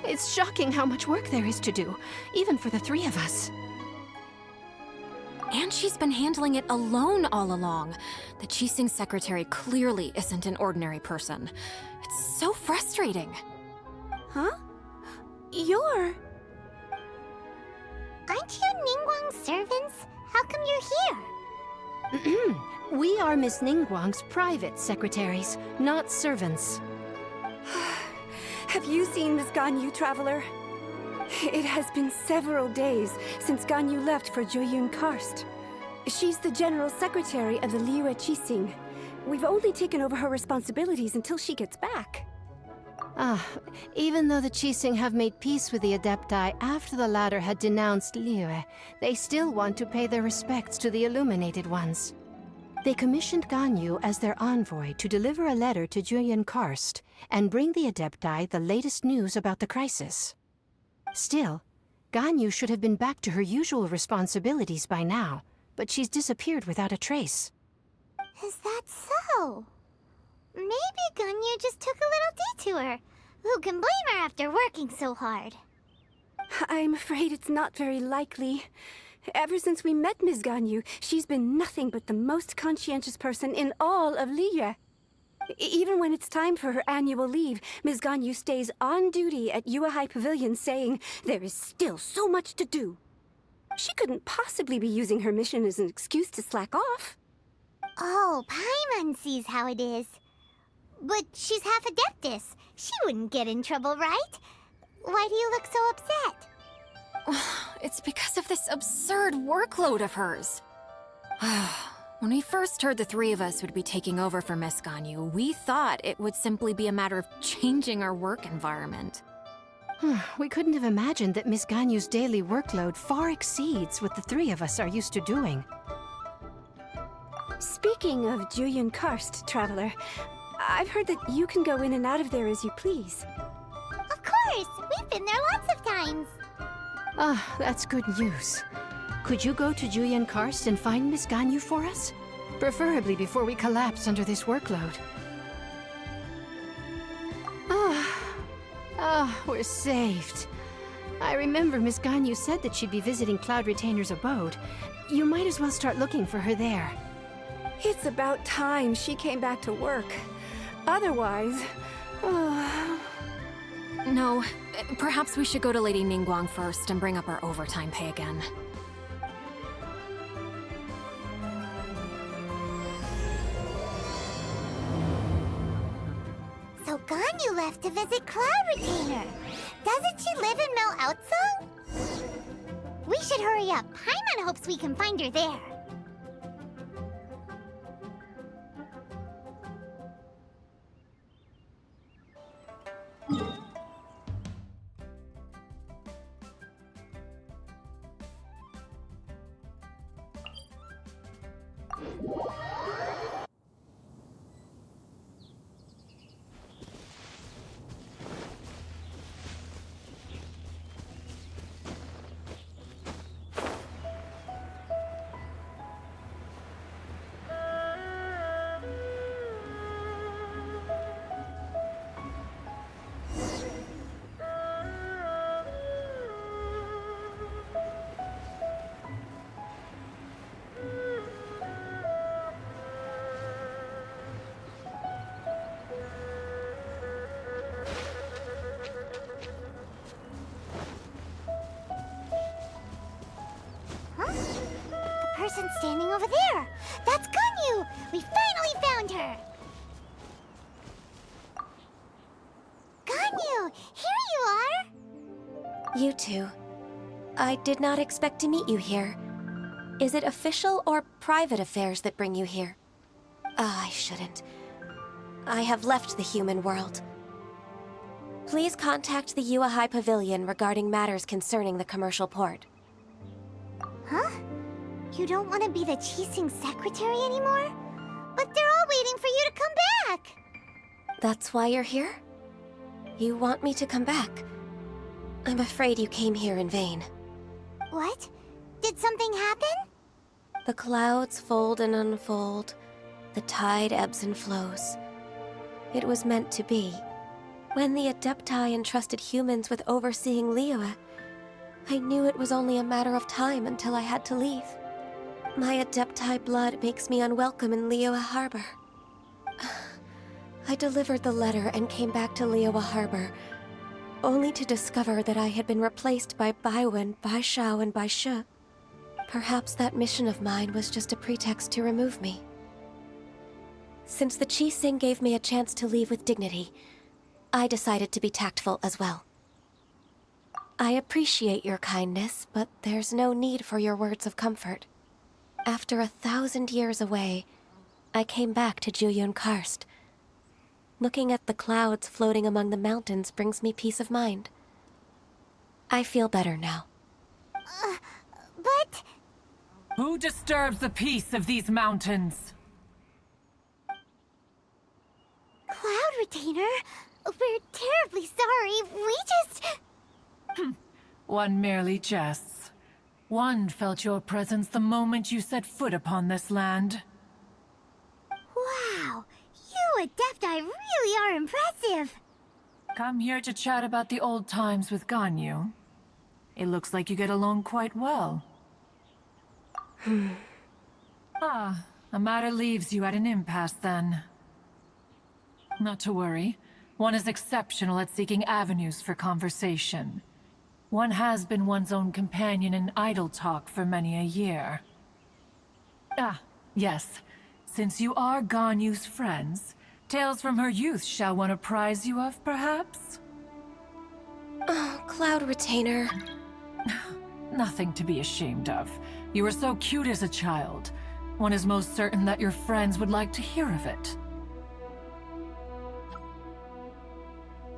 It's shocking how much work there is to do, even for the three of us. And she's been handling it alone all along. The Qixing secretary clearly isn't an ordinary person. It's so frustrating. Huh? You're... Aren't you Ningguang's servants? How come you're here? We are Miss Ningguang's private secretaries, not servants. Have you seen Miss Ganyu, Traveler? It has been several days since Ganyu left for Jueyun Karst. She's the General Secretary of the Liyue Qixing. We've only taken over her responsibilities until she gets back. Even though the Qixing have made peace with the Adepti after the latter had denounced Liyue, they still want to pay their respects to the Illuminated ones. They commissioned Ganyu as their envoy to deliver a letter to Jueyun Karst and bring the Adepti the latest news about the crisis. Still, Ganyu should have been back to her usual responsibilities by now, but she's disappeared without a trace. Is that so? Maybe Ganyu just took a little detour. Who can blame her after working so hard? I'm afraid it's not very likely. Ever since we met Ms. Ganyu, she's been nothing but the most conscientious person in all of Liyue. Even when it's time for her annual leave, Ms. Ganyu stays on duty at Yuehai Pavilion saying there is still so much to do. She couldn't possibly be using her mission as an excuse to slack off. Oh, Paimon sees how it is. But she's half Adeptus. She wouldn't get in trouble, right? Why do you look so upset? It's because of this absurd workload of hers. When we first heard the three of us would be taking over for Miss Ganyu, we thought it would simply be a matter of changing our work environment. We couldn't have imagined that Miss Ganyu's daily workload far exceeds what the three of us are used to doing. Speaking of Jueyun Karst, Traveler, I've heard that you can go in and out of there as you please. Of course! We've been there lots of times! That's good news. Could you go to Jueyun Karst and find Miss Ganyu for us? Preferably before we collapse under this workload. We're saved. I remember Miss Ganyu said that she'd be visiting Cloud Retainer's abode. You might as well start looking for her there. It's about time she came back to work. Otherwise... No, perhaps we should go to Lady Ningguang first and bring up our overtime pay again. So Ganyu left to visit Cloud Retainer. Doesn't she live in Mel Outsong? We should hurry up. Paimon hopes we can find her there. person standing over there. That's Ganyu! We finally found her! Ganyu, here you are! You two. I did not expect to meet you here. Is it official or private affairs that bring you here? I shouldn't. I have left the human world. Please contact the Yua High Pavilion regarding matters concerning the commercial port. Huh? You don't want to be the Qixing secretary anymore? But they're all waiting for you to come back! That's why you're here? You want me to come back? I'm afraid you came here in vain. What? Did something happen? The clouds fold and unfold. The tide ebbs and flows. It was meant to be. When the Adepti entrusted humans with overseeing Liyue, I knew it was only a matter of time until I had to leave. My Adepti blood makes me unwelcome in Liyue Harbor. I delivered the letter and came back to Liyue Harbor, only to discover that I had been replaced by Baiwen, Baishao, and Baishe. Perhaps that mission of mine was just a pretext to remove me. Since the Qixing gave me a chance to leave with dignity, I decided to be tactful as well. I appreciate your kindness, but there's no need for your words of comfort. After 1,000 years away, I came back to Juyun Karst. Looking at the clouds floating among the mountains brings me peace of mind. I feel better now. But... Who disturbs the peace of these mountains? Cloud Retainer, we're terribly sorry. We just... One merely jests. One felt your presence the moment you set foot upon this land. Wow, you Adepti really are impressive. Come here to chat about the old times with Ganyu. It looks like you get along quite well. A matter leaves you at an impasse then. Not to worry. One is exceptional at seeking avenues for conversation. One has been one's own companion in idle talk for many a year. Yes. Since you are Ganyu's friends, tales from her youth shall one apprise you of, perhaps? Oh, Cloud Retainer. Nothing to be ashamed of. You were so cute as a child. One is most certain that your friends would like to hear of it.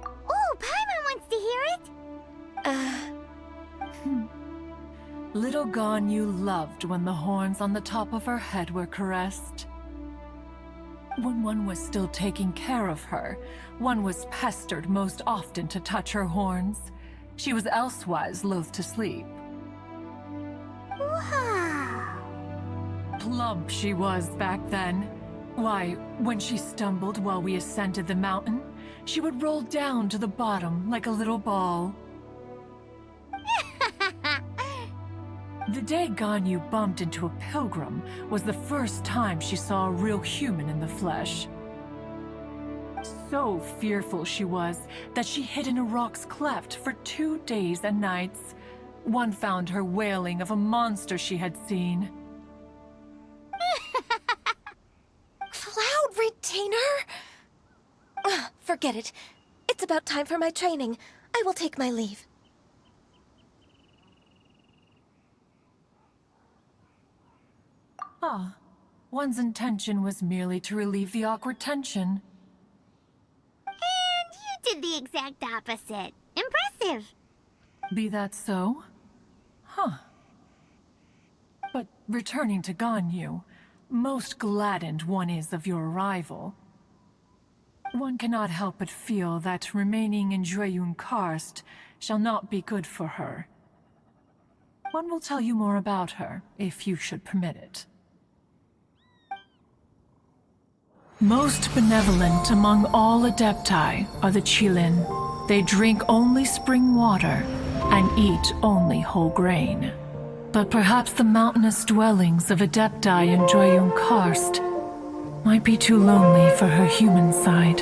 Oh, Paimon wants to hear it! Little Ganyu loved when the horns on the top of her head were caressed. When one was still taking care of her, one was pestered most often to touch her horns. She was elsewise loath to sleep. Wow. Plump she was back then. Why, when she stumbled while we ascended the mountain, she would roll down to the bottom like a little ball. The day Ganyu bumped into a pilgrim was the first time she saw a real human in the flesh. So fearful she was that she hid in a rock's cleft for 2 days and nights. One found her wailing of a monster she had seen. Cloud Retainer? Forget it. It's about time for my training. I will take my leave. One's intention was merely to relieve the awkward tension. And you did the exact opposite. Impressive. Be that so? But returning to Ganyu, most gladdened one is of your arrival. One cannot help but feel that remaining in Juyun Karst shall not be good for her. One will tell you more about her, if you should permit it. Most benevolent among all Adepti are the Qilin. They drink only spring water and eat only whole grain. But perhaps the mountainous dwellings of Adepti in Juyun Karst might be too lonely for her human side.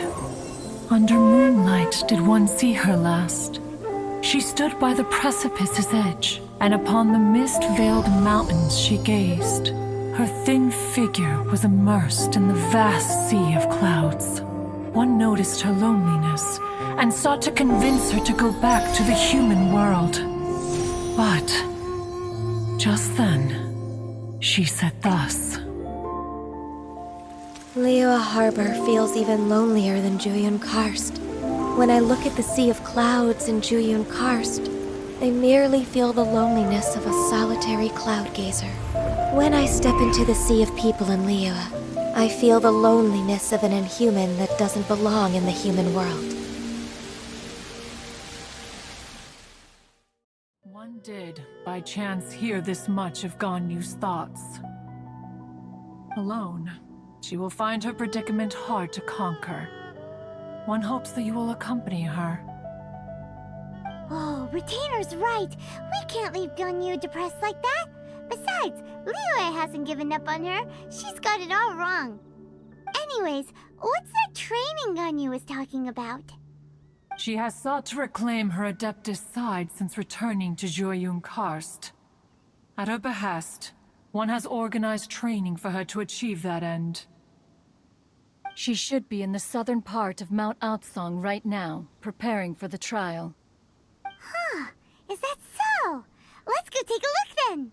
Under moonlight did one see her last. She stood by the precipice's edge, and upon the mist-veiled mountains she gazed. Her thin figure was immersed in the vast sea of clouds. One noticed her loneliness and sought to convince her to go back to the human world. But just then, she said thus. Liyue Harbor feels even lonelier than Jueyun Karst. When I look at the sea of clouds in Jueyun Karst, I merely feel the loneliness of a solitary cloud gazer. When I step into the sea of people in Liyue, I feel the loneliness of an inhuman that doesn't belong in the human world. One did, by chance, hear this much of Ganyu's thoughts. Alone, she will find her predicament hard to conquer. One hopes that you will accompany her. Oh, Retainer's right. We can't leave Ganyu depressed like that. Besides, Liyue hasn't given up on her. She's got it all wrong. Anyways, what's that training Ganyu was talking about? She has sought to reclaim her Adeptus side since returning to Jueyun Karst. At her behest, one has organized training for her to achieve that end. She should be in the southern part of Mount Aotsong right now, preparing for the trial. Huh, is that so? Let's go take a look then!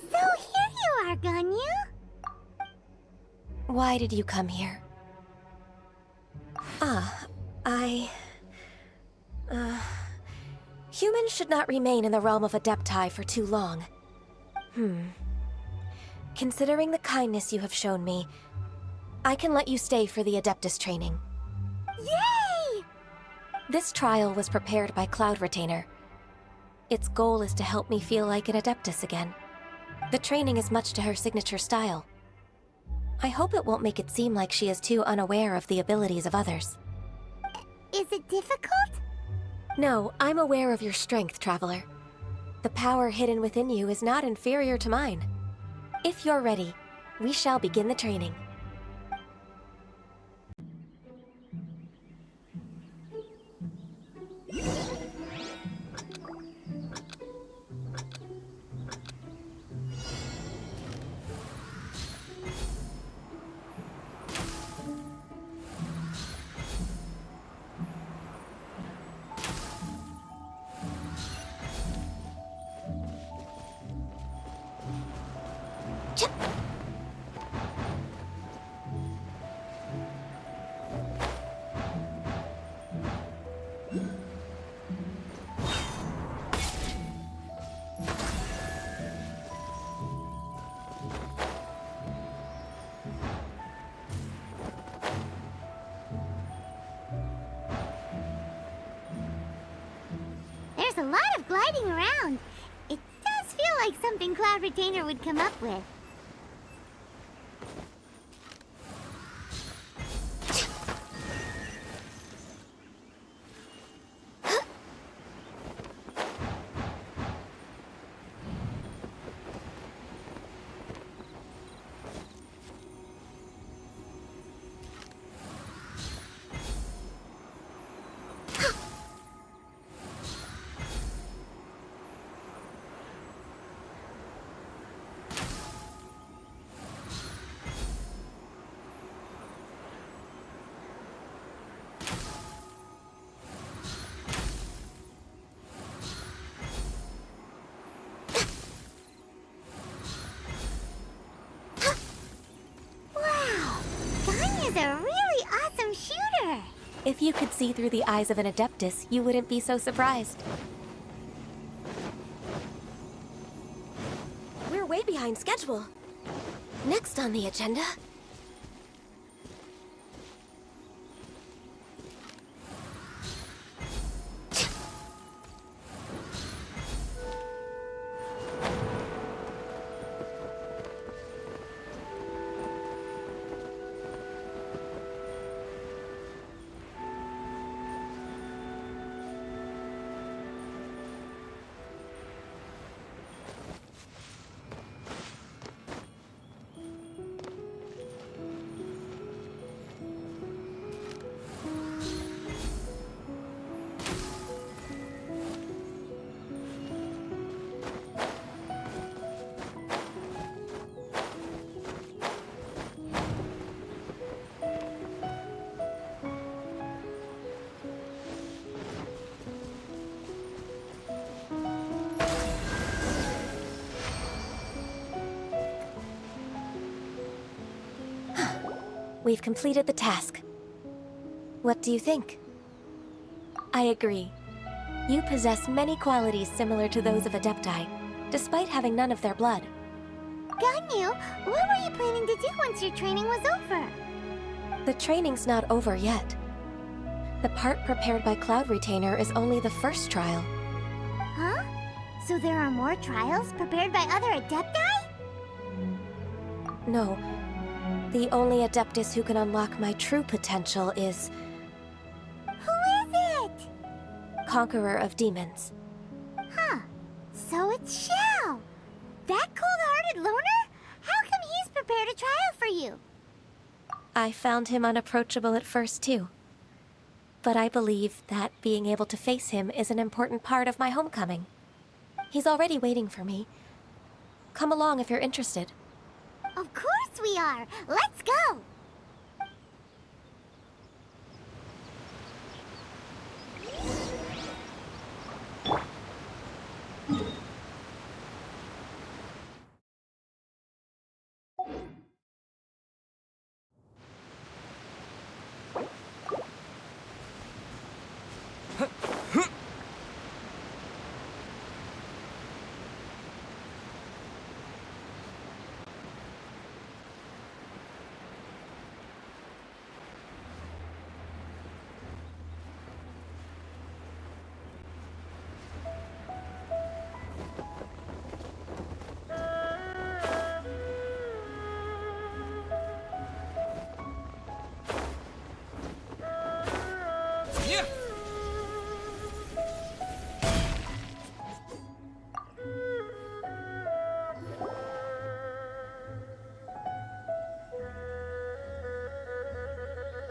So here you are, Ganyu. Why did you come here? Humans should not remain in the realm of Adepti for too long. Considering the kindness you have shown me, I can let you stay for the Adeptus training. Yay! This trial was prepared by Cloud Retainer. Its goal is to help me feel like an Adeptus again. The training is much to her signature style. I hope it won't make it seem like she is too unaware of the abilities of others. Is it difficult? No, I'm aware of your strength, Traveler. The power hidden within you is not inferior to mine. If you're ready, we shall begin the training. There's a lot of gliding around. It does feel like something Cloud Retainer would come up with. A really awesome shooter! If you could see through the eyes of an Adeptus, you wouldn't be so surprised. We're way behind schedule. Next on the agenda... we've completed the task. What do you think? I agree. You possess many qualities similar to those of Adepti, despite having none of their blood. Ganyu, what were you planning to do once your training was over? The training's not over yet. The part prepared by Cloud Retainer is only the first trial. Huh? So there are more trials prepared by other Adepti? No. The only Adeptus who can unlock my true potential is Who is it? Conqueror of Demons. Huh. So it's Xiao. That cold-hearted loner? How come he's prepared a trial for you? I found him unapproachable at first, too. But I believe that being able to face him is an important part of my homecoming. He's already waiting for me. Come along if you're interested. Of course we are. Let's go.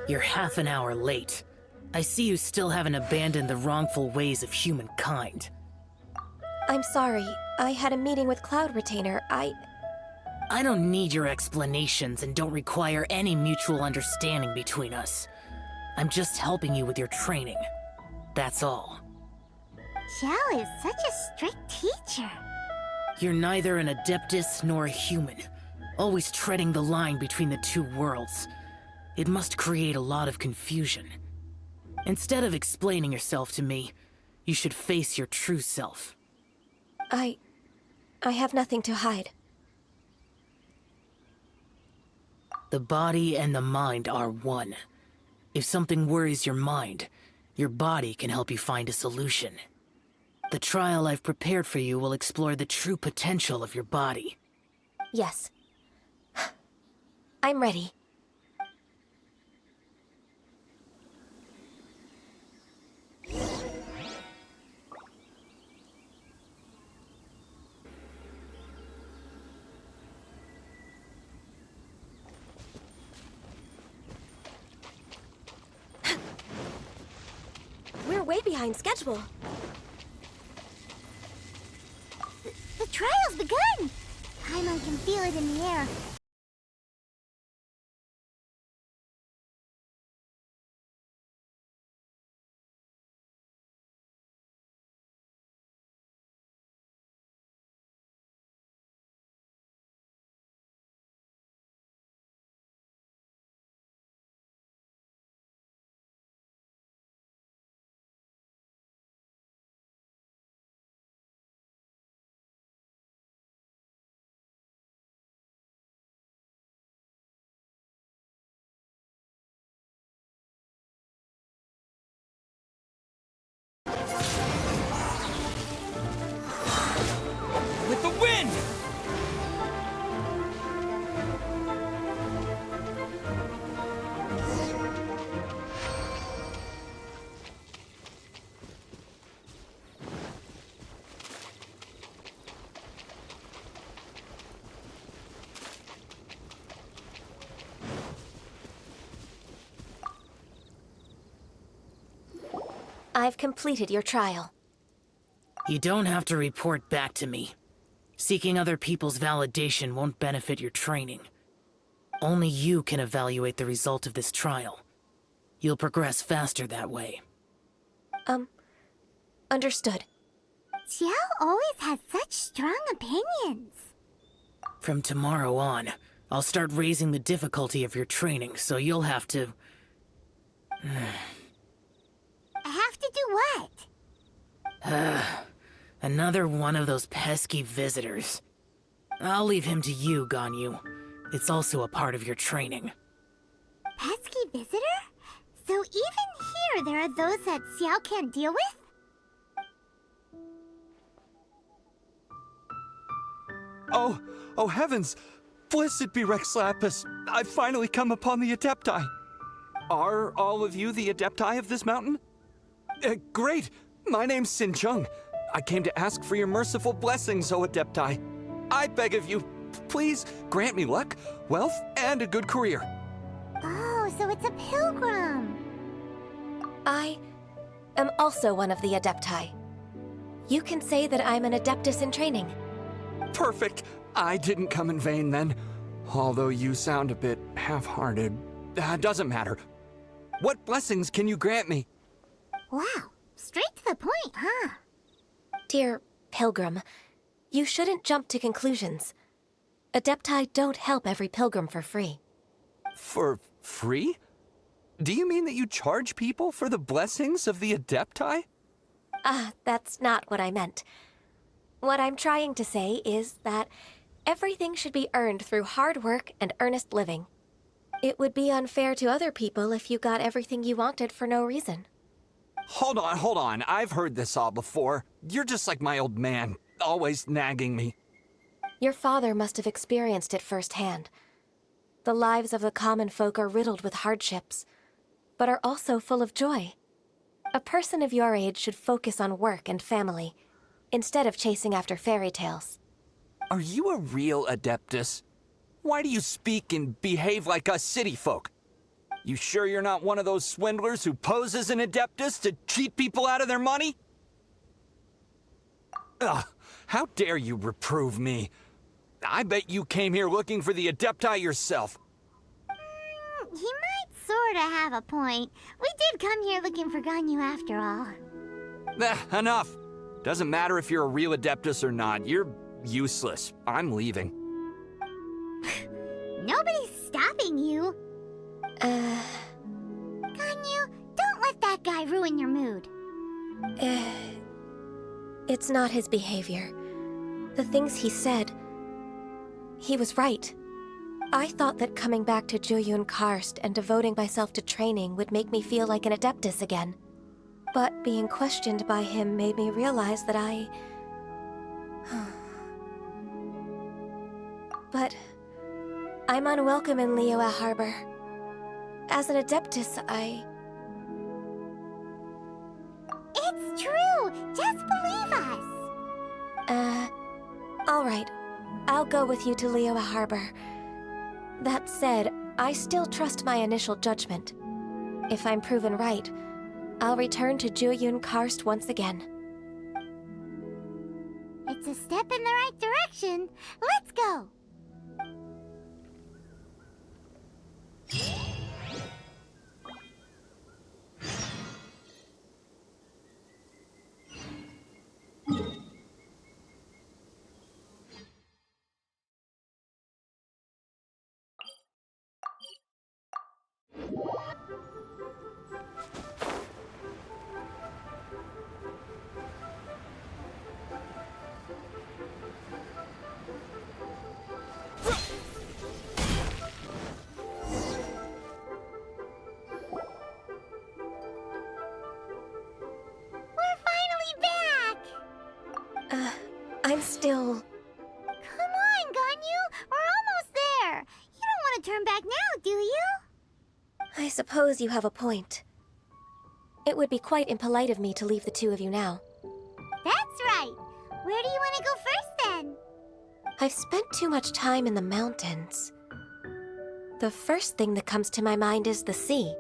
You're half an hour late. I see you still haven't abandoned the wrongful ways of humankind. I'm sorry. I had a meeting with Cloud Retainer. I don't need your explanations and don't require any mutual understanding between us. I'm just helping you with your training. That's all. Xiao is such a strict teacher. You're neither an Adeptus nor a human, always treading the line between the two worlds. It must create a lot of confusion. Instead of explaining yourself to me, you should face your true self. I have nothing to hide. The body and the mind are one. If something worries your mind, your body can help you find a solution. The trial I've prepared for you will explore the true potential of your body. Yes. I'm ready. We're way behind schedule. The trial's begun! Paimon can feel it in the air. With the wind! I've completed your trial. You don't have to report back to me. Seeking other people's validation won't benefit your training. Only you can evaluate the result of this trial. You'll progress faster that way. Understood. Xiao always has such strong opinions. From tomorrow on, I'll start raising the difficulty of your training, so you'll have to... Have to do what? Another one of those pesky visitors. I'll leave him to you, Ganyu. It's also a part of your training. Pesky visitor? So even here there are those that Xiao can't deal with? Oh heavens! Blessed be Rex Lapis! I've finally come upon the Adepti! Are all of you the Adepti of this mountain? Great! My name's Sin Chung. I came to ask for your merciful blessings, O Adepti. I beg of you, please grant me luck, wealth, and a good career. Oh, so it's a pilgrim. I am also one of the Adepti. You can say that I'm an Adeptus in training. Perfect! I didn't come in vain then. Although you sound a bit half-hearted. Doesn't matter. What blessings can you grant me? Wow, straight to the point, huh? Dear Pilgrim, you shouldn't jump to conclusions. Adepti don't help every pilgrim for free. For free? Do you mean that you charge people for the blessings of the Adepti? That's not what I meant. What I'm trying to say is that everything should be earned through hard work and earnest living. It would be unfair to other people if you got everything you wanted for no reason. Hold on. I've heard this all before. You're just like my old man, always nagging me. Your father must have experienced it firsthand. The lives of the common folk are riddled with hardships, but are also full of joy. A person of your age should focus on work and family, instead of chasing after fairy tales. Are you a real Adeptus? Why do you speak and behave like us city folk? You sure you're not one of those swindlers who pose as an Adeptus to cheat people out of their money? Ugh, how dare you reprove me? I bet you came here looking for the Adepti yourself. He might sorta have a point. We did come here looking for Ganyu after all. Enough. Doesn't matter if you're a real Adeptus or not. You're useless. I'm leaving. Nobody's stopping you. Ganyu, don't let that guy ruin your mood. It's not his behavior. The things he said... He was right. I thought that coming back to Jueyun Karst and devoting myself to training would make me feel like an Adeptus again. But being questioned by him made me realize that I... But... I'm unwelcome in Liyue Harbor. As an Adeptus, It's true! Just believe us! Alright. I'll go with you to Liyue Harbor. That said, I still trust my initial judgment. If I'm proven right, I'll return to Jueyun Karst once again. It's a step in the right direction. Let's go! I'm still... Come on, Ganyu! We're almost there! You don't want to turn back now, do you? I suppose you have a point. It would be quite impolite of me to leave the two of you now. That's right! Where do you want to go first, then? I've spent too much time in the mountains. The first thing that comes to my mind is the sea.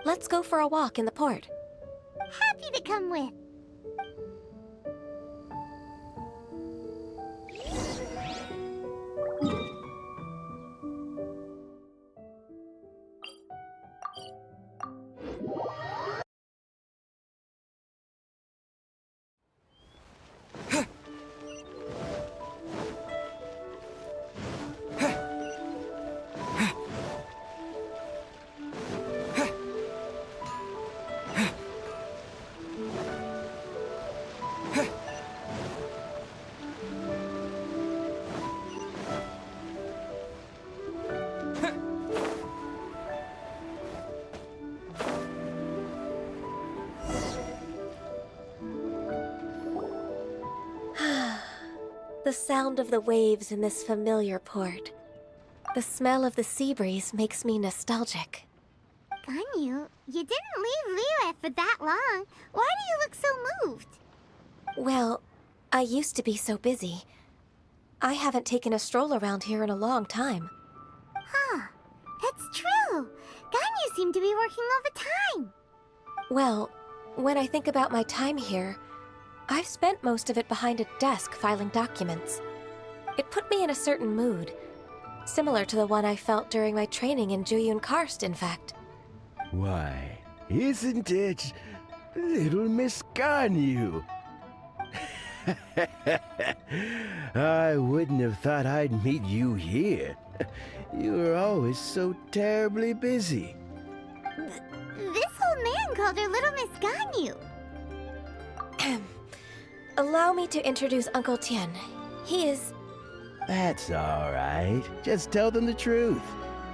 Let's go for a walk in the port. Happy to come with. The sound of the waves in this familiar port. The smell of the sea breeze makes me nostalgic. Ganyu, you didn't leave Liyue for that long. Why do you look so moved? Well, I used to be so busy. I haven't taken a stroll around here in a long time. Huh. That's true. Ganyu seemed to be working all the time. Well, when I think about my time here, I've spent most of it behind a desk filing documents. It put me in a certain mood, similar to the one I felt during my training in Juyun Karst, in fact. Why, isn't it little Miss Ganyu? I wouldn't have thought I'd meet you here. You were always so terribly busy. This old man called her Little Miss Ganyu. Allow me to introduce Uncle Tien. He is... That's all right. Just tell them the truth.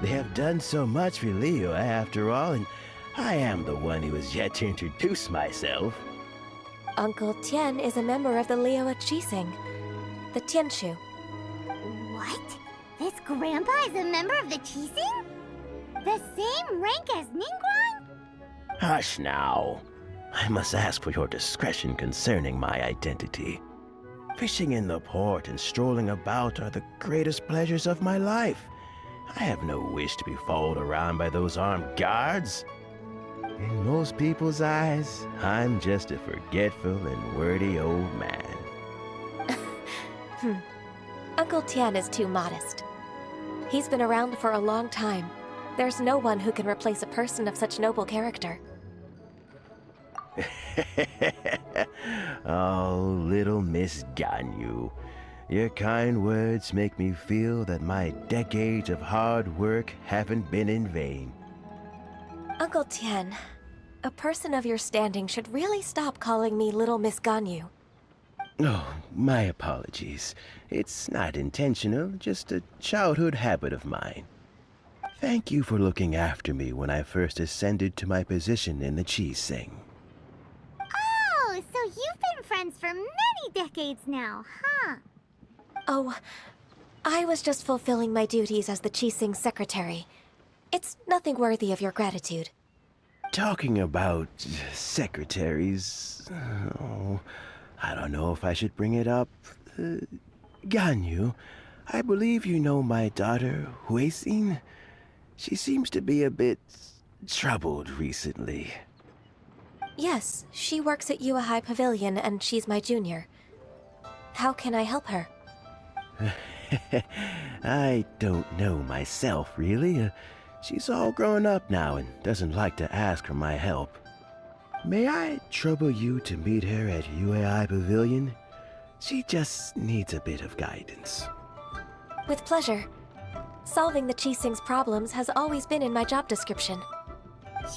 They have done so much for Liyue after all, and I am the one who has yet to introduce myself. Uncle Tien is a member of the Liyue Qixing, the Tianshu. What? This grandpa is a member of the Qixing? The same rank as Ningguang? Hush now. I must ask for your discretion concerning my identity. Fishing in the port and strolling about are the greatest pleasures of my life. I have no wish to be followed around by those armed guards. In most people's eyes, I'm just a forgetful and wordy old man. Uncle Tien is too modest. He's been around for a long time. There's no one who can replace a person of such noble character. Oh, little Miss Ganyu. Your kind words make me feel that my decades of hard work haven't been in vain. Uncle Tien, a person of your standing should really stop calling me Little Miss Ganyu. Oh, my apologies. It's not intentional, just a childhood habit of mine. Thank you for looking after me when I first ascended to my position in the Qixing. Oh, so you've been friends for many decades now, huh? Oh, I was just fulfilling my duties as the Qixing secretary. It's nothing worthy of your gratitude. Talking about secretaries... Oh, I don't know if I should bring it up. Ganyu, I believe you know my daughter, Huixin. She seems to be a bit troubled recently. Yes, she works at Yua High Pavilion and she's my junior. How can I help her? I don't know myself, really. She's all grown up now and doesn't like to ask for my help. May I trouble you to meet her at UAI Pavilion? She just needs a bit of guidance. With pleasure. Solving the Qixing's problems has always been in my job description.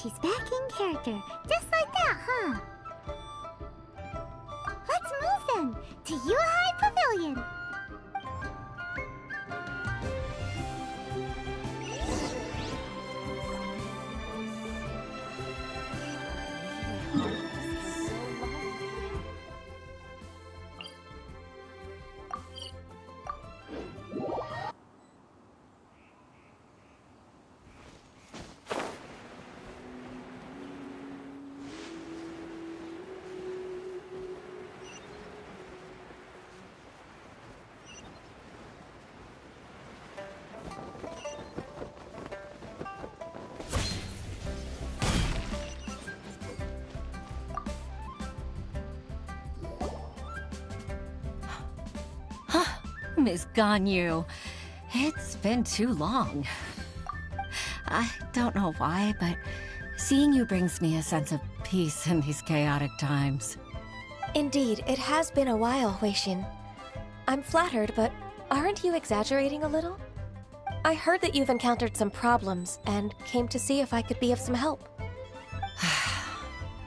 She's back in character, just like that, huh? Let's move then, to Yuhai Pavilion. Miss Ganyu, it's been too long. I don't know why, but seeing you brings me a sense of peace in these chaotic times. Indeed, it has been a while, Huixin. I'm flattered, but aren't you exaggerating a little? I heard that you've encountered some problems and came to see if I could be of some help.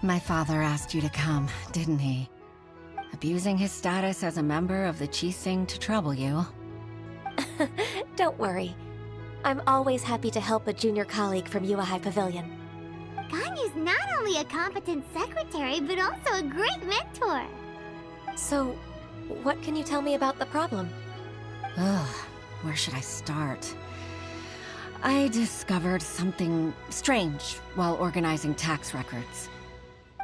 My father asked you to come, didn't he? Abusing his status as a member of the Qixing to trouble you. Don't worry. I'm always happy to help a junior colleague from Yua High Pavilion. Ganyu's not only a competent secretary, but also a great mentor. So, What can you tell me about the problem? Ugh, where should I start? I discovered something strange while organizing tax records.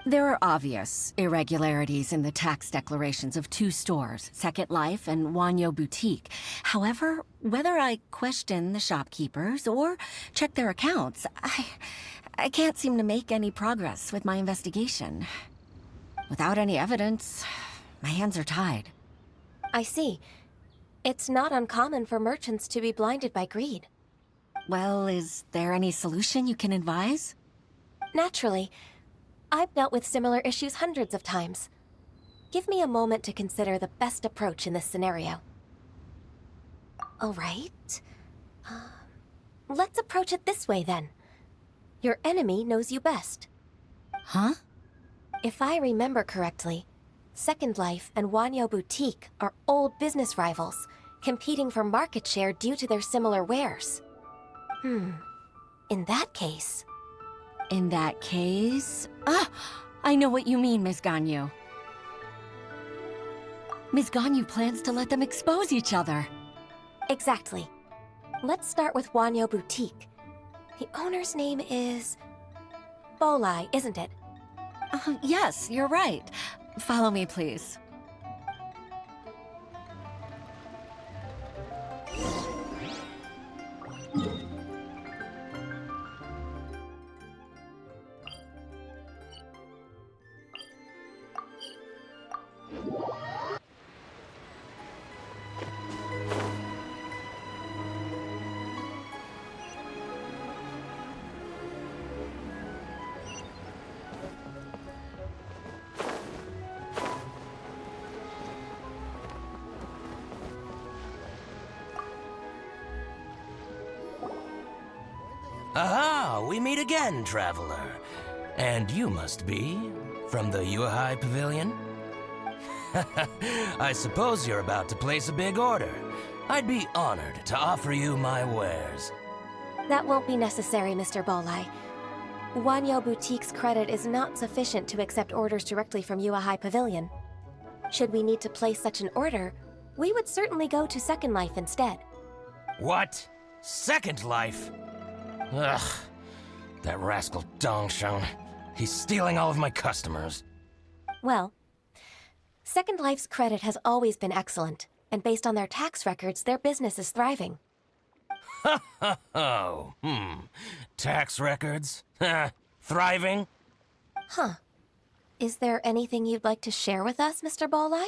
There are obvious irregularities in the tax declarations of two stores, Second Life and Wanyo Boutique. However, whether I question the shopkeepers or check their accounts, I can't seem to make any progress with my investigation. Without any evidence, my hands are tied. I see. It's not uncommon for merchants to be blinded by greed. Well, is there any solution you can advise? Naturally. I've dealt with similar issues hundreds of times. Give me a moment to consider the best approach in this scenario. All right. Let's approach it this way, then. Your enemy knows you best. Huh? If I remember correctly, Second Life and Wanyo Boutique are old business rivals, competing for market share due to their similar wares. In that case... In that case... Ah! I know what you mean, Ms. Ganyu. Ms. Ganyu plans to let them expose each other. Exactly. Let's start with Wanyo Boutique. The owner's name is... Bolai, isn't it? Yes, you're right. Follow me, please. Aha! We meet again, traveler. And you must be from the Yuhai Pavilion? I suppose you're about to place a big order. I'd be honored to offer you my wares. That won't be necessary, Mr. Bolai. Wanyo Boutique's credit is not sufficient to accept orders directly from Yuhai Pavilion. Should we need to place such an order, we would certainly go to Second Life instead. What? Second Life? Ugh. That rascal Dongshan. He's stealing all of my customers. Well, Second Life's credit has always been excellent, and based on their tax records, their business is thriving. Tax records? Thriving? Huh. Is there anything you'd like to share with us, Mr. Bolai?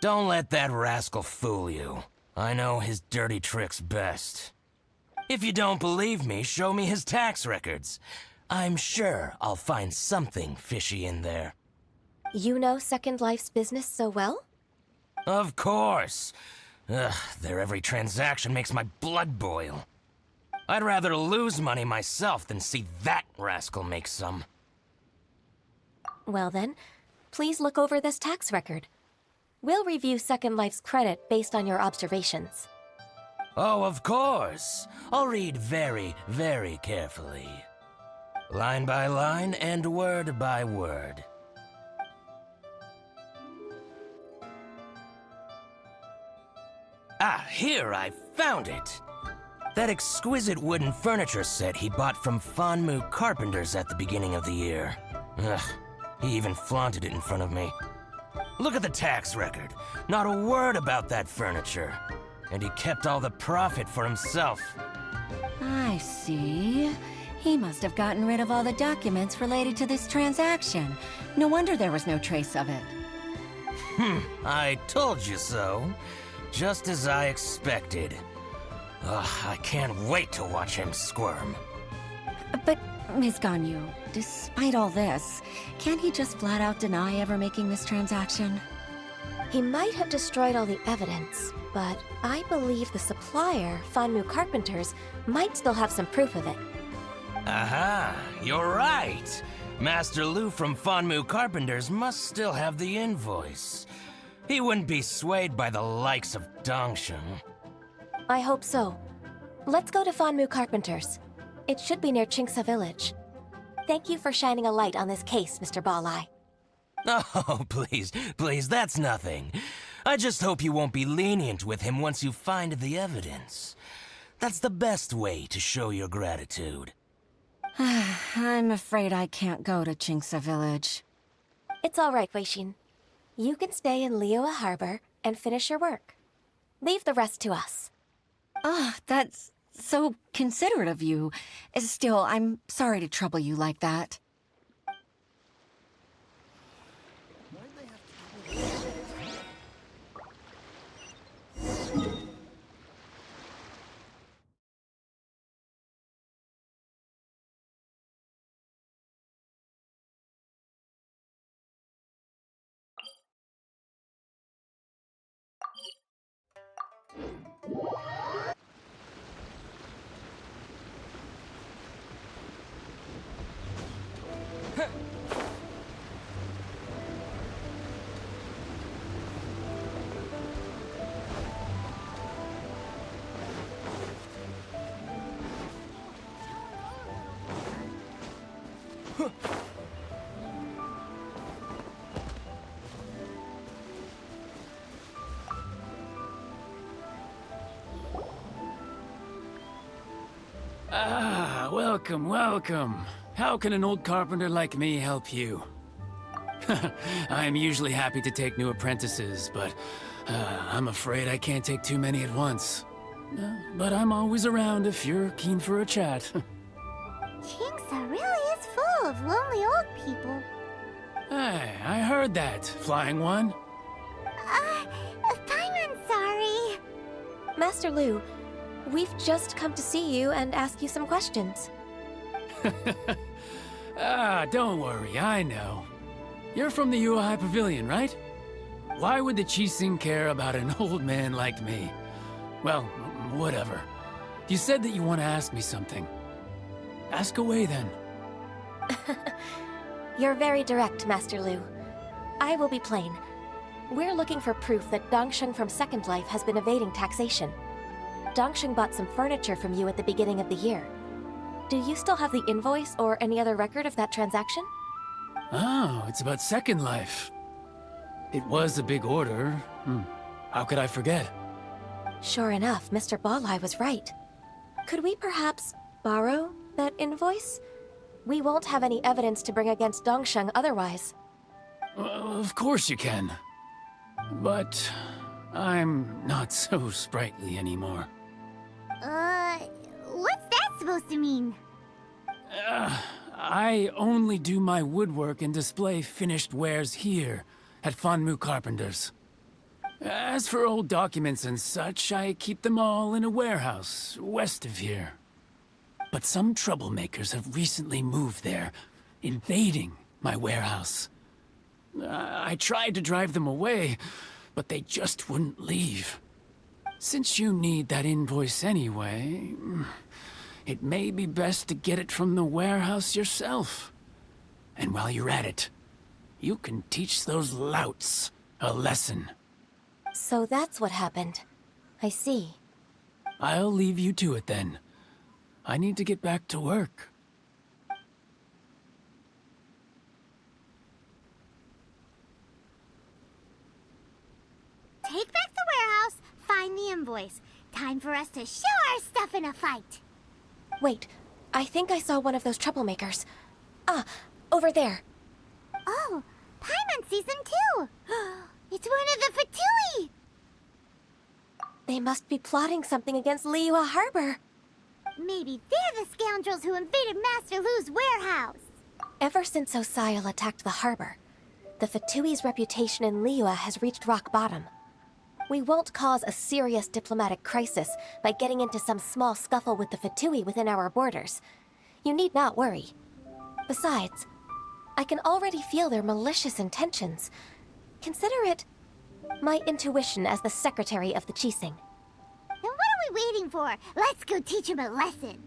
Don't let that rascal fool you. I know his dirty tricks best. If you don't believe me, show me his tax records. I'm sure I'll find something fishy in there. You know Second Life's business so well? Of course. Ugh, their every transaction makes my blood boil. I'd rather lose money myself than see that rascal make some. Well then, please look over this tax record. We'll review Second Life's credit based on your observations. Oh, of course. I'll read very, very carefully. Line by line and word by word. Ah, here, I found it! That exquisite wooden furniture set he bought from Fanmu Carpenters at the beginning of the year. Ugh, he even flaunted it in front of me. Look at the tax record. Not a word about that furniture. And he kept all the profit for himself. I see. He must have gotten rid of all the documents related to this transaction. No wonder there was no trace of it. I told you so. Just as I expected. Ugh, I can't wait to watch him squirm. But, Ms. Ganyu, despite all this, can't he just flat out deny ever making this transaction? He might have destroyed all the evidence, but I believe the supplier, Fanmu Carpenters, might still have some proof of it. Aha, you're right. Master Lu from Fanmu Carpenters must still have the invoice. He wouldn't be swayed by the likes of Dongshan. I hope so. Let's go to Fanmu Carpenters. It should be near Chingsa Village. Thank you for shining a light on this case, Mr. Bolai. Oh, please, that's nothing. I just hope you won't be lenient with him once you find the evidence. That's the best way to show your gratitude. I'm afraid I can't go to Jinxa Village. It's all right, Weishin. You can stay in Liyue Harbor and finish your work. Leave the rest to us. Ah, that's so considerate of you. Still, I'm sorry to trouble you like that. Ah, welcome, welcome. How can an old carpenter like me help you? I'm usually happy to take new apprentices, but I'm afraid I can't take too many at once. But I'm always around if you're keen for a chat. Jinxa really is full of lonely old people. Hey, I heard that, Flying One. Paimon's sorry. Master Lu, we've just come to see you and ask you some questions. Don't worry, I know. You're from the Yuehai Pavilion, right? Why would the Qixing care about an old man like me? Well, whatever. You said that you want to ask me something. Ask away, then. You're very direct, Master Lu. I will be plain. We're looking for proof that Dongsheng from Second Life has been evading taxation. Dongsheng bought some furniture from you at the beginning of the year. Do you still have the invoice or any other record of that transaction? Oh, it's about Second Life. It was a big order. How could I forget? Sure enough, Mr. Balai was right. Could we perhaps borrow that invoice? We won't have any evidence to bring against Dongsheng otherwise. Of course you can. But I'm not so sprightly anymore. What's that supposed to mean? I only do my woodwork and display finished wares here at Fanmu Carpenters. As for old documents and such, I keep them all in a warehouse west of here. But some troublemakers have recently moved there, invading my warehouse. I tried to drive them away, but they just wouldn't leave. Since you need that invoice anyway, it may be best to get it from the warehouse yourself. And while you're at it, you can teach those louts a lesson. So that's what happened. I see. I'll leave you to it then. I need to get back to work. Take back the warehouse, find the invoice. Time for us to show our stuff in a fight. Wait, I think I saw one of those troublemakers. Ah, over there. Oh, Paimon sees them too. It's one of the Fatui. They must be plotting something against Liyue Harbor. Maybe they're the scoundrels who invaded Master Lu's warehouse. Ever since Osial attacked the harbor, the Fatui's reputation in Liyue has reached rock bottom. We won't cause a serious diplomatic crisis by getting into some small scuffle with the Fatui within our borders. You need not worry. Besides, I can already feel their malicious intentions. Consider it my intuition as the secretary of the Qixing. Then what are we waiting for? Let's go teach him a lesson.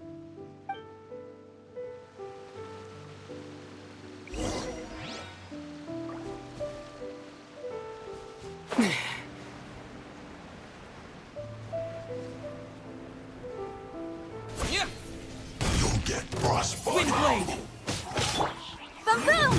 You'll get frostbite. Windblade! Boom boom!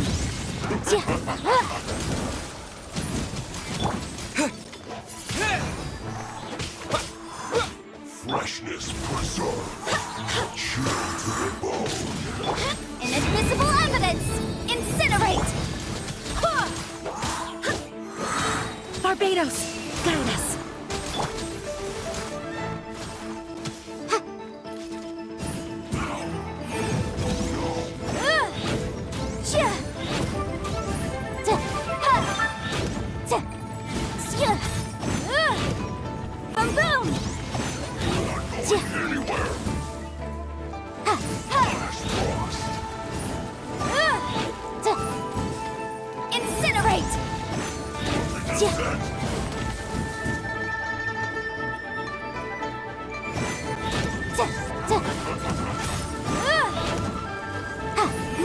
Kratos, guide us.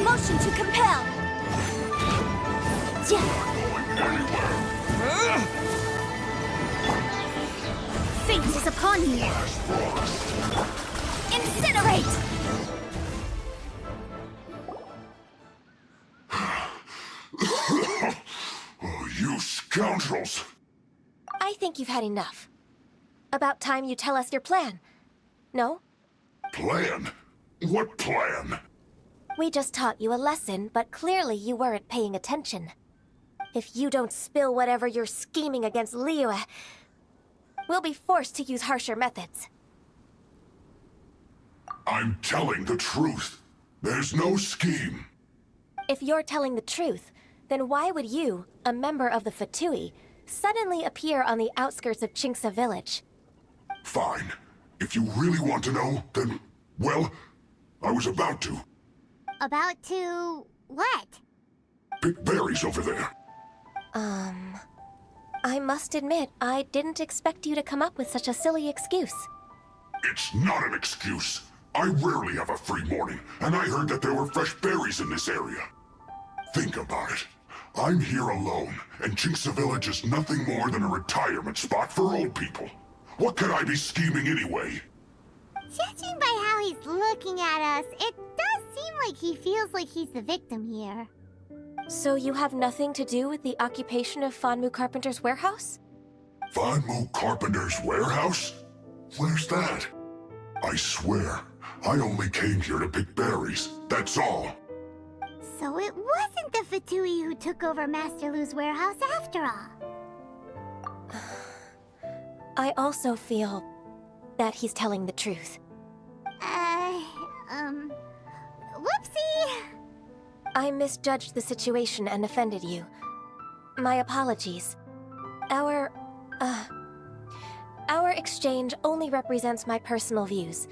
Motion to compel. Fate is upon you. Incinerate! Oh, you scoundrels! I think you've had enough. About time you tell us your plan. No? Plan? What plan? We just taught you a lesson, but clearly you weren't paying attention. If you don't spill whatever you're scheming against Liyue, we'll be forced to use harsher methods. I'm telling the truth. There's no scheme. If you're telling the truth, then why would you, a member of the Fatui, suddenly appear on the outskirts of Chinxa village? Fine. If you really want to know, then, well, I was about to. About to... what? Pick berries over there. I must admit, I didn't expect you to come up with such a silly excuse. It's not an excuse. I rarely have a free morning, and I heard that there were fresh berries in this area. Think about it. I'm here alone, and Chinxa Village is nothing more than a retirement spot for old people. What could I be scheming anyway? Judging by how he's looking at us, it does seem like he feels like he's the victim here. So you have nothing to do with the occupation of Fanmu Carpenter's warehouse? Fanmu Carpenter's warehouse? Where's that? I swear, I only came here to pick berries, that's all. So it wasn't the Fatui who took over Master Lu's warehouse after all. I also feel that he's telling the truth. Whoopsie! I misjudged the situation and offended you. My apologies. Our exchange only represents my personal views.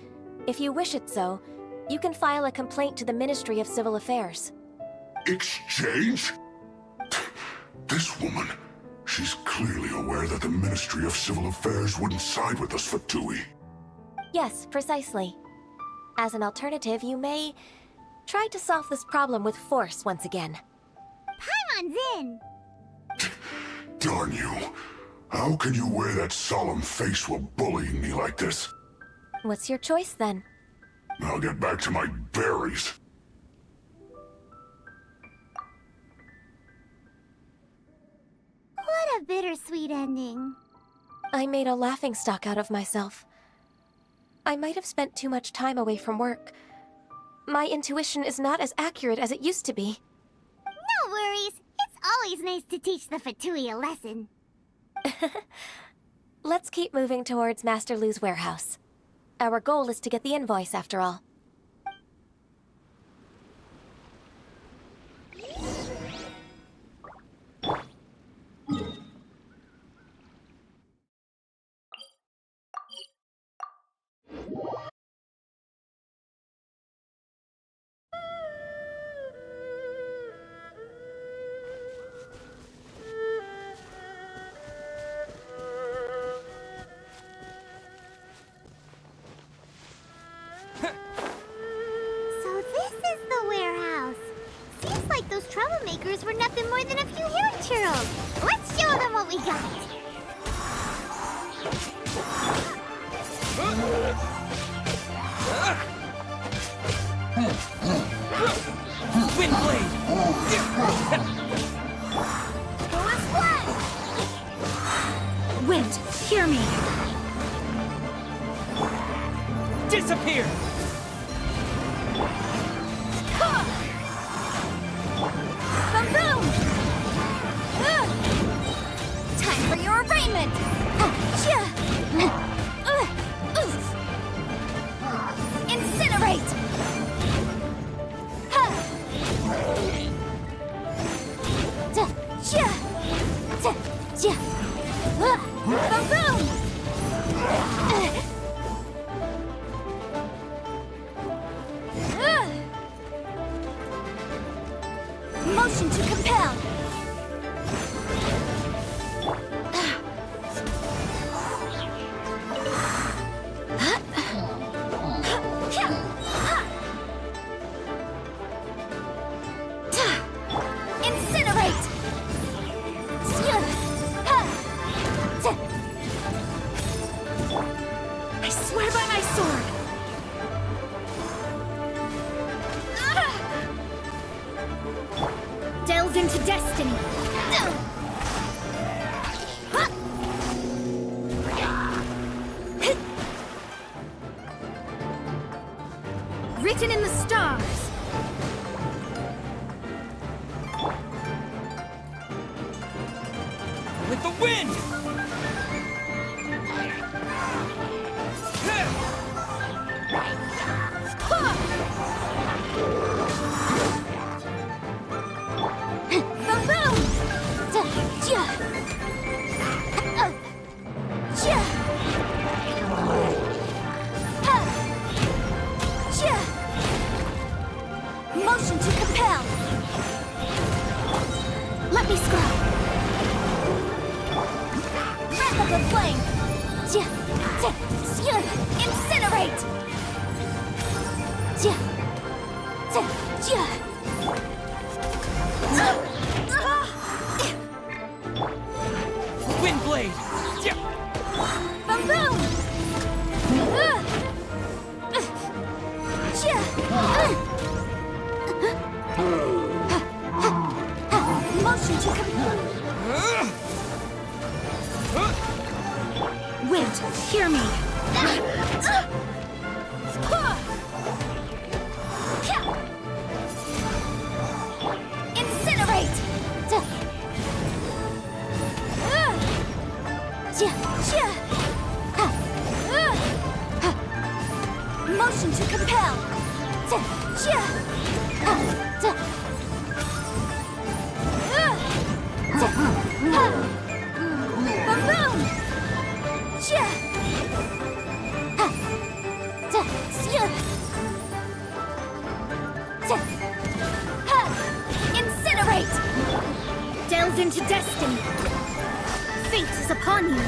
If you wish it so, you can file a complaint to the Ministry of Civil Affairs. Exchange? This woman, she's clearly aware that the Ministry of Civil Affairs wouldn't side with us, Fatui. Yes, precisely. As an alternative, you may try to solve this problem with force once again. Paimon's in! Darn you. How can you wear that solemn face while bullying me like this? What's your choice, then? I'll get back to my berries. What a bittersweet ending. I made a laughingstock out of myself. I might have spent too much time away from work. My intuition is not as accurate as it used to be. No worries. It's always nice to teach the Fatui a lesson. Let's keep moving towards Master Lu's warehouse. Our goal is to get the invoice, after all. Those troublemakers were nothing more than a few hill churros. Let's show them what we got. Windblade! Wind, hear me. Disappear! Boom! Time for your Wind! Incinerate! Boom! Motion to compel! Incinerate! I swear by my sword! Delve into destiny! Written in the stars! With the wind! Motion to compel! Let me scroll! Breath of the flame! Incinerate! Wind blade! Boom boom! Motion to Wind, hear me! Incinerate! Motion to compel! Boom boom! Incinerate! Delve into destiny! Fate is upon you!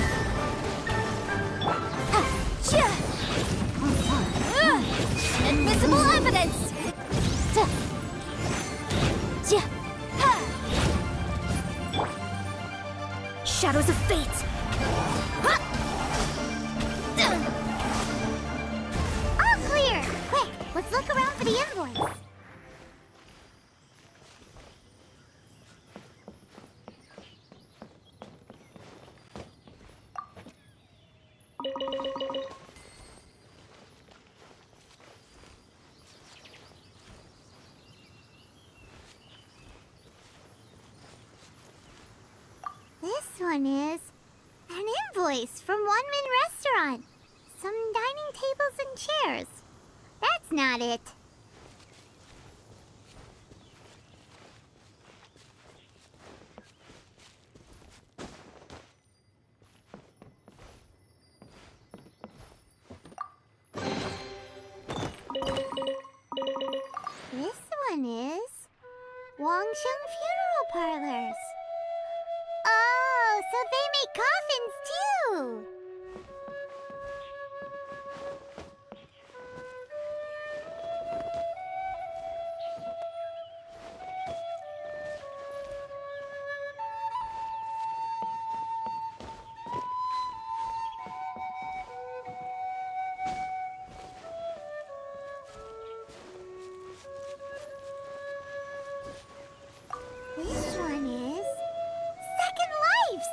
Invisible evidence! Shadows of fate! All clear! Quick, let's look around for the invoice. This one is an invoice from One Min Restaurant. Some dining tables and chairs. That's not it. This one is Wangsheng Funeral Parlors. Oh, so they make coffins too! This one is Second Lives!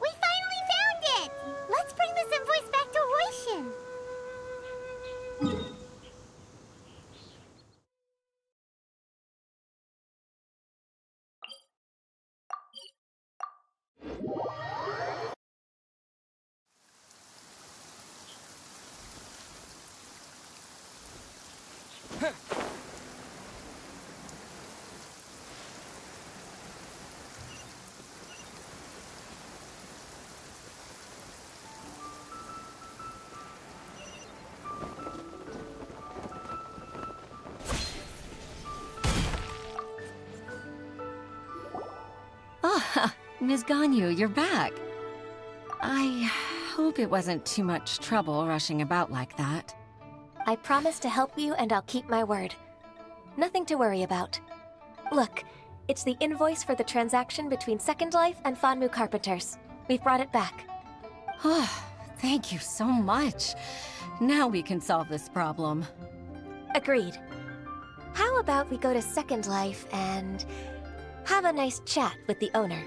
We finally found it! Let's bring this invoice back to Huishin. Ms. Ganyu, you're back. I hope it wasn't too much trouble rushing about like that. I promise to help you and I'll keep my word. Nothing to worry about. Look, it's the invoice for the transaction between Second Life and Fanmu Carpenters. We've brought it back. Oh, thank you so much. Now we can solve this problem. Agreed. How about we go to Second Life and have a nice chat with the owner?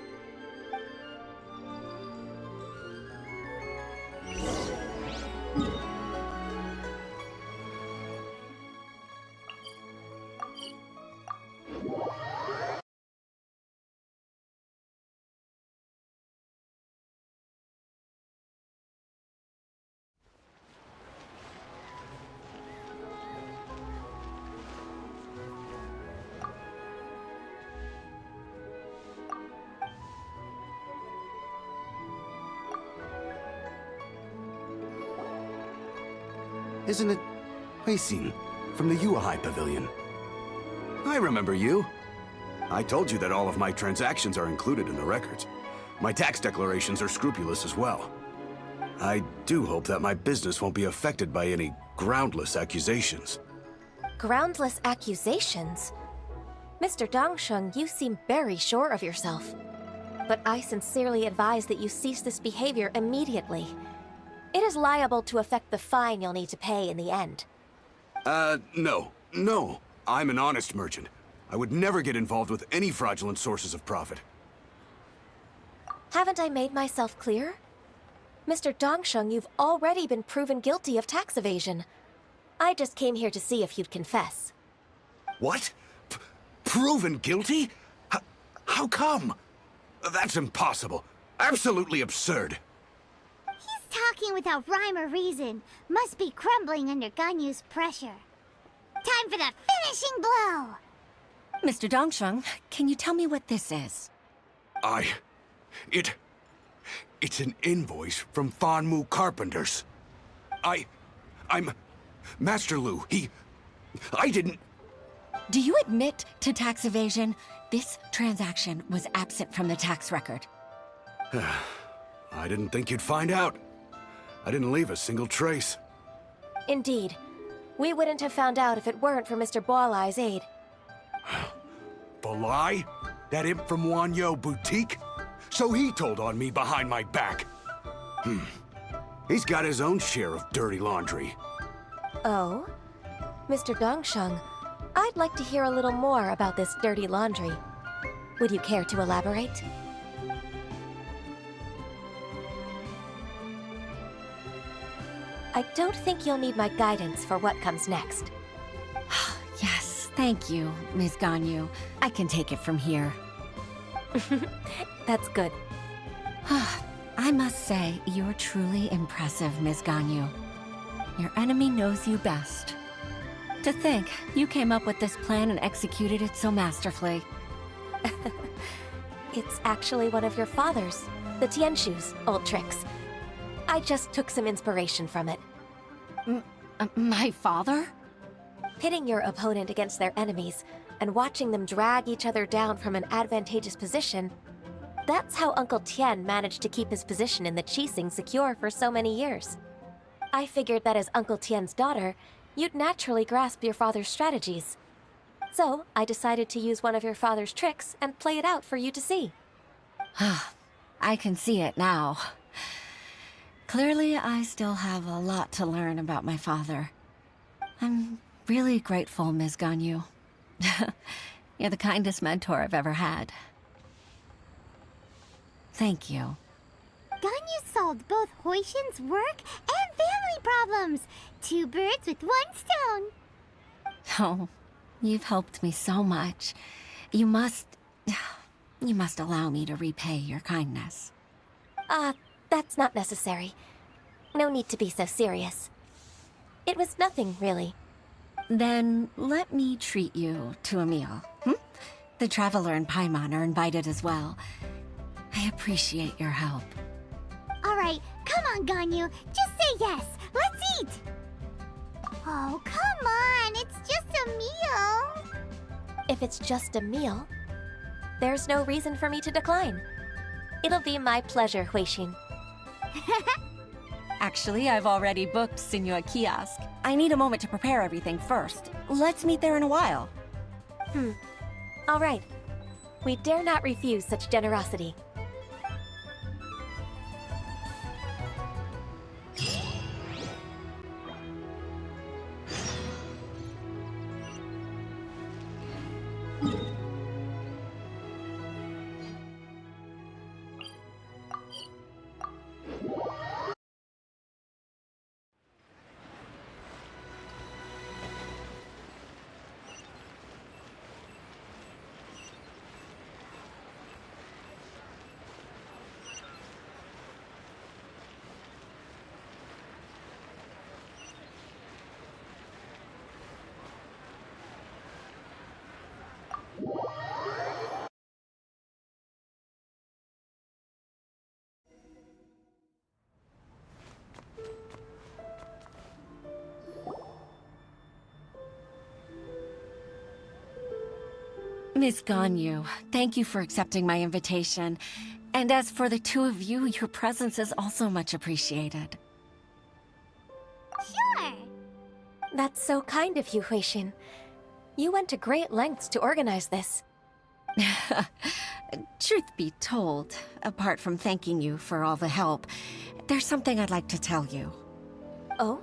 Isn't it Huixin from the Yuehai Pavilion? I remember you. I told you that all of my transactions are included in the records. My tax declarations are scrupulous as well. I do hope that my business won't be affected by any groundless accusations. Groundless accusations? Mr. Dongsheng, you seem very sure of yourself. But I sincerely advise that you cease this behavior immediately. It is liable to affect the fine you'll need to pay in the end. No. I'm an honest merchant. I would never get involved with any fraudulent sources of profit. Haven't I made myself clear? Mr. Dongsheng, you've already been proven guilty of tax evasion. I just came here to see if you'd confess. What? Proven guilty? How come? That's impossible. Absolutely absurd. Talking without rhyme or reason. Must be crumbling under Ganyu's pressure. Time for the finishing blow! Mr. Dongsheng, can you tell me what this is? It's an invoice from Fanmu Carpenters. I'm Master Lu. I didn't... Do you admit to tax evasion? This transaction was absent from the tax record. I didn't think you'd find out. I didn't leave a single trace. Indeed. We wouldn't have found out if it weren't for Mr. Boalai's aid. Boalai? That imp from Wanyo Boutique? So he told on me behind my back. He's got his own share of dirty laundry. Oh? Mr. Dongsheng, I'd like to hear a little more about this dirty laundry. Would you care to elaborate? I don't think you'll need my guidance for what comes next. Yes, thank you, Ms. Ganyu. I can take it from here. That's good. I must say, you're truly impressive, Ms. Ganyu. Your enemy knows you best. To think, you came up with this plan and executed it so masterfully. It's actually one of your father's, the Tianshu's, old tricks. I just took some inspiration from it. My father? Pitting your opponent against their enemies and watching them drag each other down from an advantageous position, that's how Uncle Tian managed to keep his position in the Qixing secure for so many years. I figured that as Uncle Tian's daughter, you'd naturally grasp your father's strategies. So I decided to use one of your father's tricks and play it out for you to see. I can see it now. Clearly, I still have a lot to learn about my father. I'm really grateful, Ms. Ganyu. You're the kindest mentor I've ever had. Thank you. Ganyu solved both Huixin's work and family problems. 2 birds with 1 stone. Oh, you've helped me so much. You must allow me to repay your kindness. That's not necessary. No need to be so serious. It was nothing, really. Then let me treat you to a meal. The Traveler and Paimon are invited as well. I appreciate your help. All right, come on, Ganyu. Just say yes. Let's eat. Oh, come on. It's just a meal. If it's just a meal, there's no reason for me to decline. It'll be my pleasure, Huixin. Actually, I've already booked Senor Kiosk. I need a moment to prepare everything first. Let's meet there in a while. All right. We dare not refuse such generosity. Miss Ganyu, thank you for accepting my invitation. And as for the two of you, your presence is also much appreciated. Sure. That's so kind of you, Huixin. You went to great lengths to organize this. Truth be told, apart from thanking you for all the help, there's something I'd like to tell you. Oh?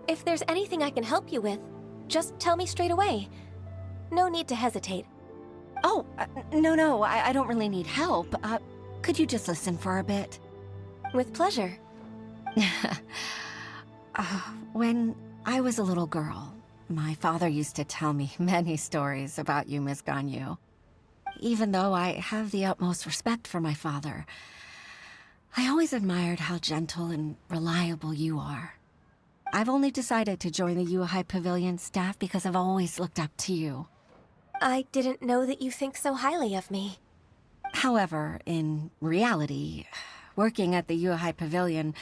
If there's anything I can help you with, just tell me straight away. No need to hesitate. Oh, no, I don't really need help. Could you just listen for a bit? With pleasure. When I was a little girl, my father used to tell me many stories about you, Miss Ganyu. Even though I have the utmost respect for my father, I always admired how gentle and reliable you are. I've only decided to join the Yuehai Pavilion staff because I've always looked up to you. I didn't know that you think so highly of me. However, in reality, working at the Yuehai Pavilion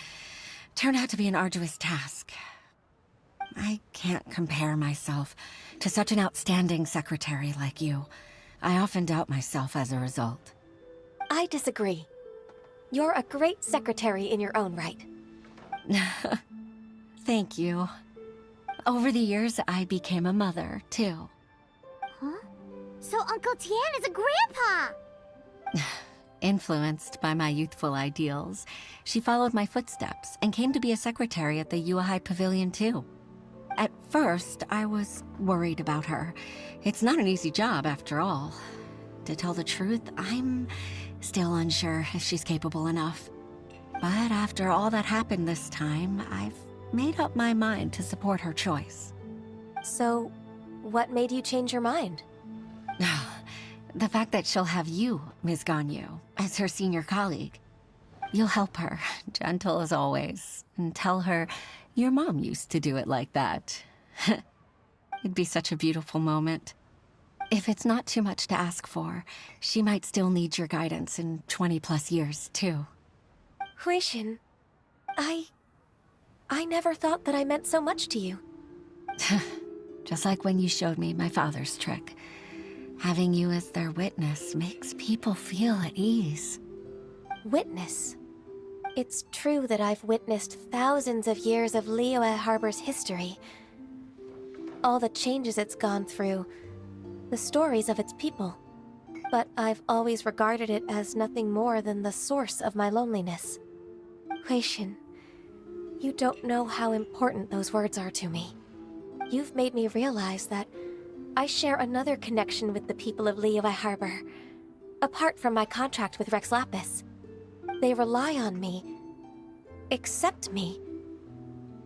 turned out to be an arduous task. I can't compare myself to such an outstanding secretary like you. I often doubt myself as a result. I disagree. You're a great secretary in your own right. Thank you. Over the years, I became a mother, too. Huh? So Uncle Tian is a grandpa! Influenced by my youthful ideals, she followed my footsteps and came to be a secretary at the Yuehai Pavilion, too. At first, I was worried about her. It's not an easy job, after all. To tell the truth, I'm still unsure if she's capable enough. But after all that happened this time, I've made up my mind to support her choice. So, what made you change your mind? The fact that she'll have you, Ms. Ganyu, as her senior colleague. You'll help her, gentle as always, and tell her your mom used to do it like that. It'd be such a beautiful moment. If it's not too much to ask for, she might still need your guidance in 20+ years, too. Huixin, I never thought that I meant so much to you. Just like when you showed me my father's trick. Having you as their witness makes people feel at ease. Witness? It's true that I've witnessed thousands of years of Liyue Harbor's history. All the changes it's gone through, the stories of its people. But I've always regarded it as nothing more than the source of my loneliness. Huixin, you don't know how important those words are to me. You've made me realize that I share another connection with the people of Liyue Harbor, apart from my contract with Rex Lapis. They rely on me, accept me,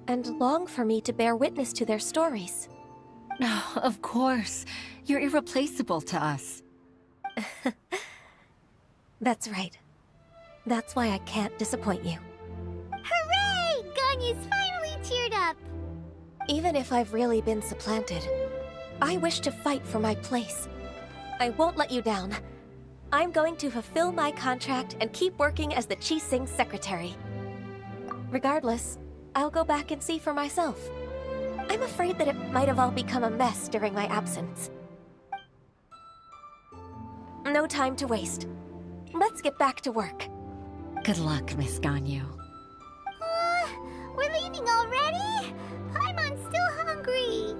and long for me to bear witness to their stories. Oh, of course. You're irreplaceable to us. That's right. That's why I can't disappoint you. Hooray! Ganyu's finally cheered up! Even if I've really been supplanted, I wish to fight for my place. I won't let you down. I'm going to fulfill my contract and keep working as the Qixing secretary. Regardless, I'll go back and see for myself. I'm afraid that it might have all become a mess during my absence. No time to waste. let's get back to work. Good luck, Miss Ganyu. We're leaving already? Paimon's still hungry.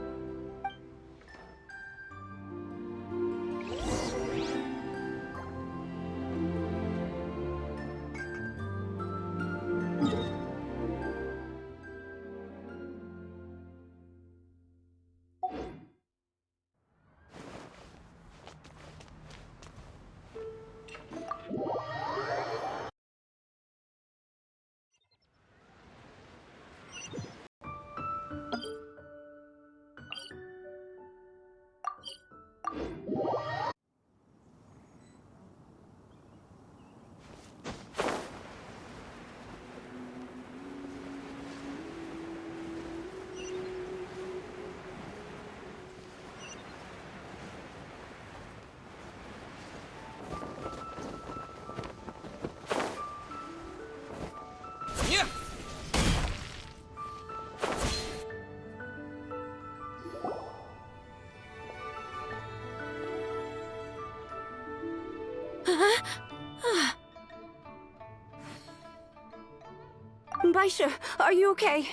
Baisha, are you okay?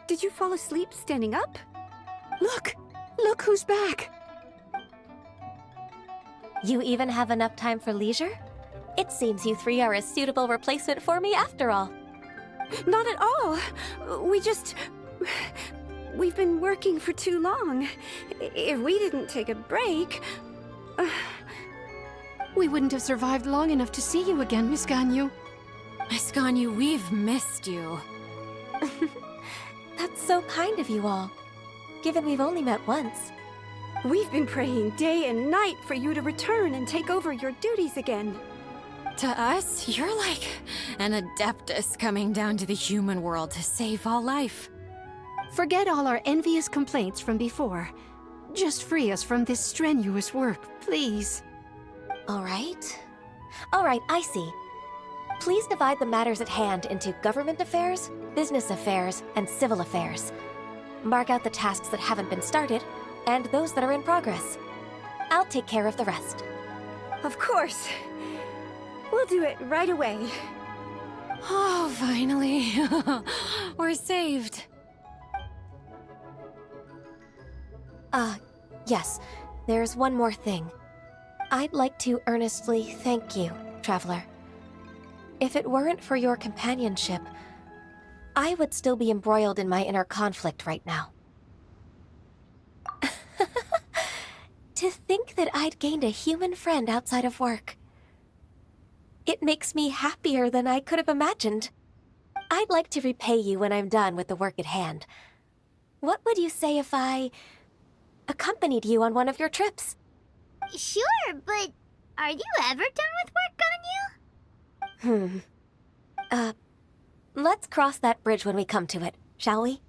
Did you fall asleep standing up? Look who's back. You even have enough time for leisure? It seems you three are a suitable replacement for me after all. Not at all. We've been working for too long. If we didn't take a break... We wouldn't have survived long enough to see you again, Miss Ganyu. Miss Ganyu, we've missed you. That's so kind of you all, given we've only met once. We've been praying day and night for you to return and take over your duties again. To us, you're like an adeptus coming down to the human world to save all life. Forget all our envious complaints from before. Just free us from this strenuous work, please. All right, I see. Please divide the matters at hand into government affairs, business affairs, and civil affairs. Mark out the tasks that haven't been started, and those that are in progress. I'll take care of the rest. Of course. We'll do it right away. Oh, finally. We're saved. Yes. There's one more thing. I'd like to earnestly thank you, Traveler. If it weren't for your companionship, I would still be embroiled in my inner conflict right now. To think that I'd gained a human friend outside of work. It makes me happier than I could have imagined. I'd like to repay you when I'm done with the work at hand. What would you say if I accompanied you on one of your trips? Sure, but are you ever done with work, Ganyu? Let's cross that bridge when we come to it, shall we?